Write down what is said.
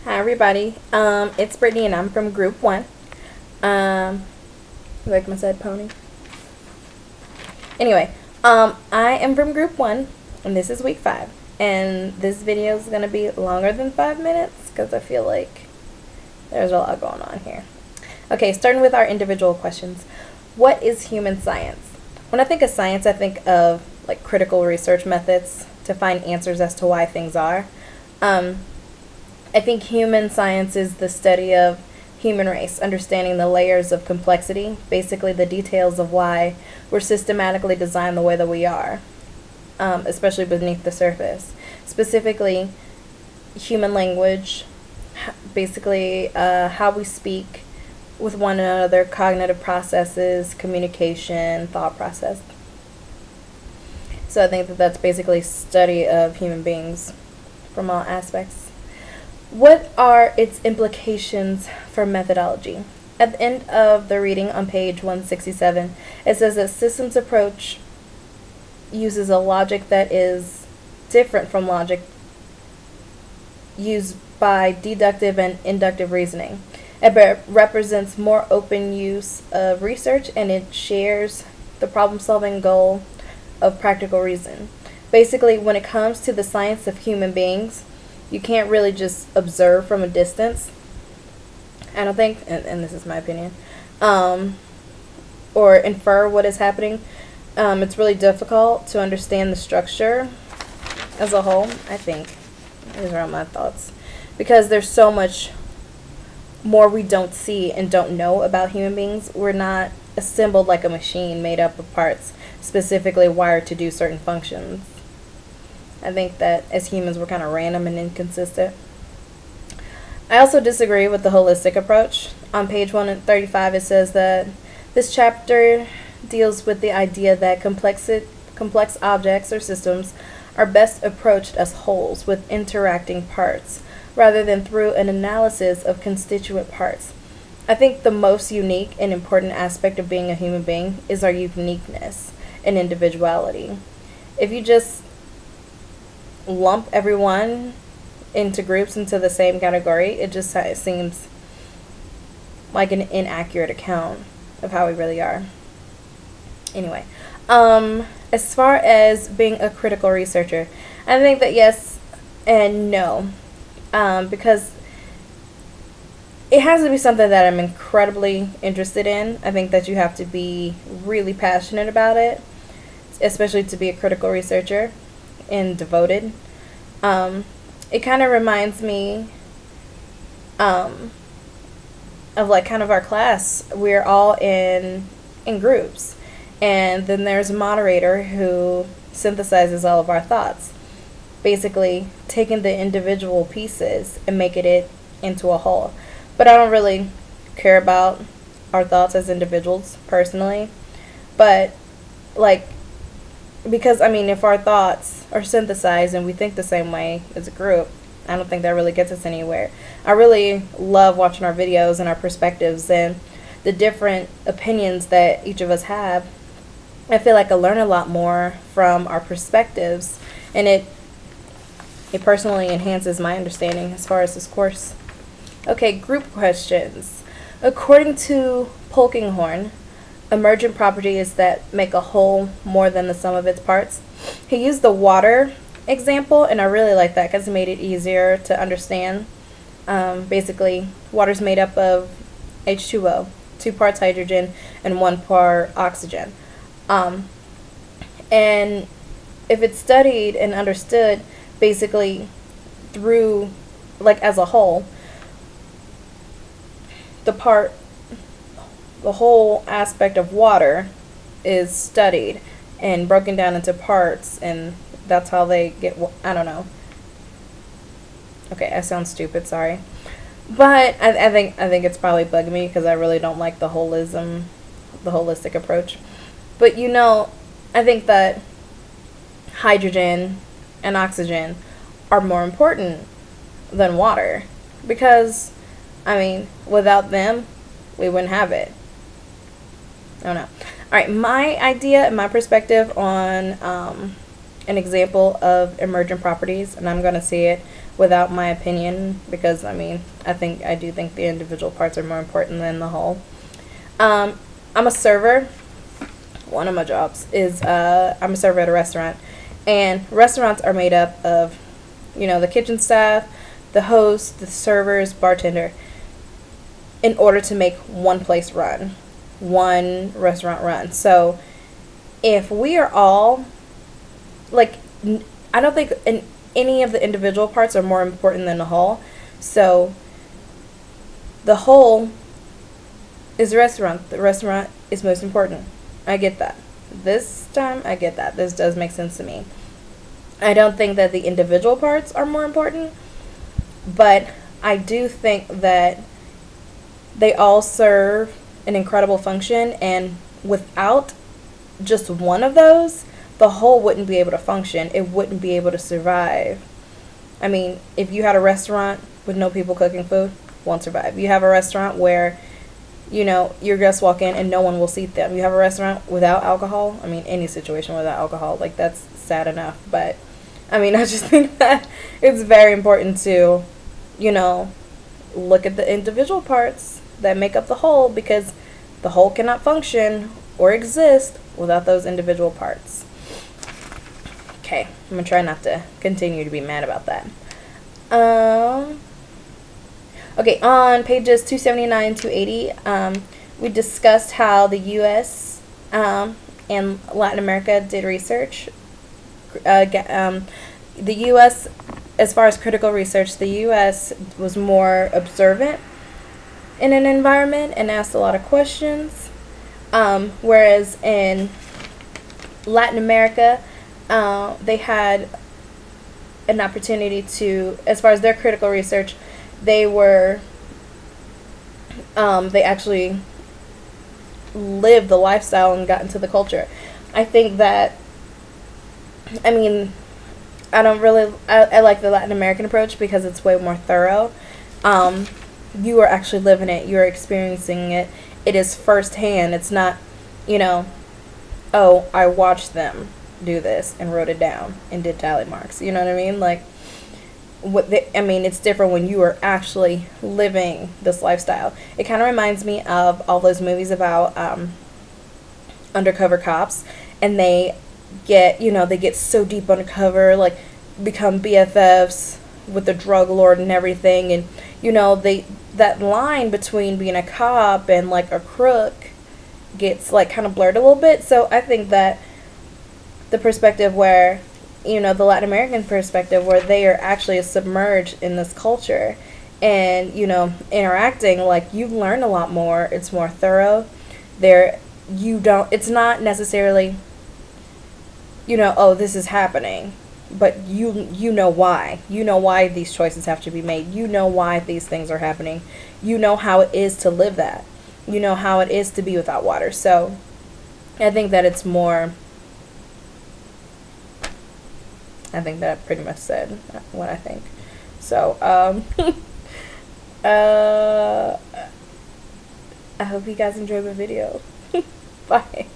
Hi everybody. It's Brittany and I'm from Group 1. Like my said pony. Anyway, I am from Group 1 and this is week 5. And this video is going to be longer than 5 minutes because I feel like there's a lot going on here. Okay, starting with our individual questions. What is human science? When I think of science, I think of like critical research methods to find answers as to why things are. I think human science is the study of human race, understanding the layers of complexity, basically the details of why we're systematically designed the way that we are, especially beneath the surface. Specifically, human language, basically how we speak with one another, cognitive processes, communication, thought process. So I think that that's basically study of human beings from all aspects. What are its implications for methodology? At the end of the reading on page 167, it says that systems approach uses a logic that is different from logic used by deductive and inductive reasoning. It represents more open use of research and it shares the problem-solving goal of practical reason. Basically, when it comes to the science of human beings, you can't really just observe from a distance, I don't think, and this is my opinion, or infer what is happening. It's really difficult to understand the structure as a whole, I think. These are my thoughts. Because there's so much more we don't see and don't know about human beings. We're not assembled like a machine made up of parts specifically wired to do certain functions. I think that as humans we're kind of random and inconsistent. I also disagree with the holistic approach. On page 135 it says that this chapter deals with the idea that complex objects or systems are best approached as wholes with interacting parts rather than through an analysis of constituent parts. I think the most unique and important aspect of being a human being is our uniqueness and individuality. If you just lump everyone into groups into the same category, it just seems like an inaccurate account of how we really are. Anyway, as far as being a critical researcher, I think that yes and no, because it has to be something that I'm incredibly interested in. I think that you have to be really passionate about it, especially to be a critical researcher and devoted. It kind of reminds me of like kind of our class. We're all in groups, and then there's a moderator who synthesizes all of our thoughts, basically taking the individual pieces and making it into a whole. But I don't really care about our thoughts as individuals personally, but like, because I mean, if our thoughts are synthesized and we think the same way as a group, I don't think that really gets us anywhere. I really love watching our videos and our perspectives and the different opinions that each of us have. I feel like I learn a lot more from our perspectives, and it personally enhances my understanding as far as this course. Okay, group questions. According to Polkinghorne, emergent properties that make a whole more than the sum of its parts. He used the water example, and I really like that because it made it easier to understand. Basically, water's made up of H2O, 2 parts hydrogen and 1 part oxygen. And if it's studied and understood basically through, like as a whole, the whole aspect of water is studied and broken down into parts, and that's how they get, I don't know. Okay, I sound stupid, sorry. But I think it's probably bugging me because I really don't like the holistic approach. But you know, I think that hydrogen and oxygen are more important than water because, I mean, without them, we wouldn't have it. I don't know. Alright, my idea and my perspective on an example of emergent properties, and I'm going to see it without my opinion, because I mean, I do think the individual parts are more important than the whole. I'm a server. One of my jobs is I'm a server at a restaurant, and restaurants are made up of, you know, the kitchen staff, the host, the servers, bartender, in order to make one place run, one restaurant run. So if we are all like, I don't think any of the individual parts are more important than the whole. So the whole is the restaurant. The restaurant is most important. I get that. This time I get that. This does make sense to me. I don't think that the individual parts are more important, but I do think that they all serve an incredible function, and without just one of those, the whole wouldn't be able to function. It wouldn't be able to survive. I mean, if you had a restaurant with no people cooking food, won't survive. You have a restaurant where, you know, your guests walk in and no one will seat them. You have a restaurant without alcohol. I mean, any situation without alcohol, like, that's sad enough. But I mean, I just think that it's very important to, you know, look at the individual parts that make up the whole, because the whole cannot function or exist without those individual parts. Okay, I'm gonna try not to continue to be mad about that. Okay, on pages 279 to 280, we discussed how the U.S. And Latin America did research. The U.S., as far as critical research, the U.S. was more observant in an environment and asked a lot of questions, whereas in Latin America, they had an opportunity to, as far as their critical research, they were, they actually lived the lifestyle and got into the culture. I think that, I mean, I like the Latin American approach because it's way more thorough. You are actually living it. You're experiencing it. It is firsthand. It's not, you know, oh, I watched them do this and wrote it down and did tally marks. You know what I mean? Like, I mean, it's different when you are actually living this lifestyle. It kind of reminds me of all those movies about undercover cops, and they get, you know, they get so deep undercover, like become BFFs with the drug lord and everything, and you know, that line between being a cop and like a crook gets like kind of blurred a little bit. So I think that the perspective where, you know, the Latin American perspective, where they are actually submerged in this culture and, you know, interacting, like, you learn a lot more. It's more thorough. It's not necessarily, you know, oh, this is happening, but you know why. You know why these choices have to be made. You know why these things are happening. You know how it is to live that. You know how it is to be without water. So I think that it's more, I think that I pretty much said what I think. So, I hope you guys enjoyed my video. Bye.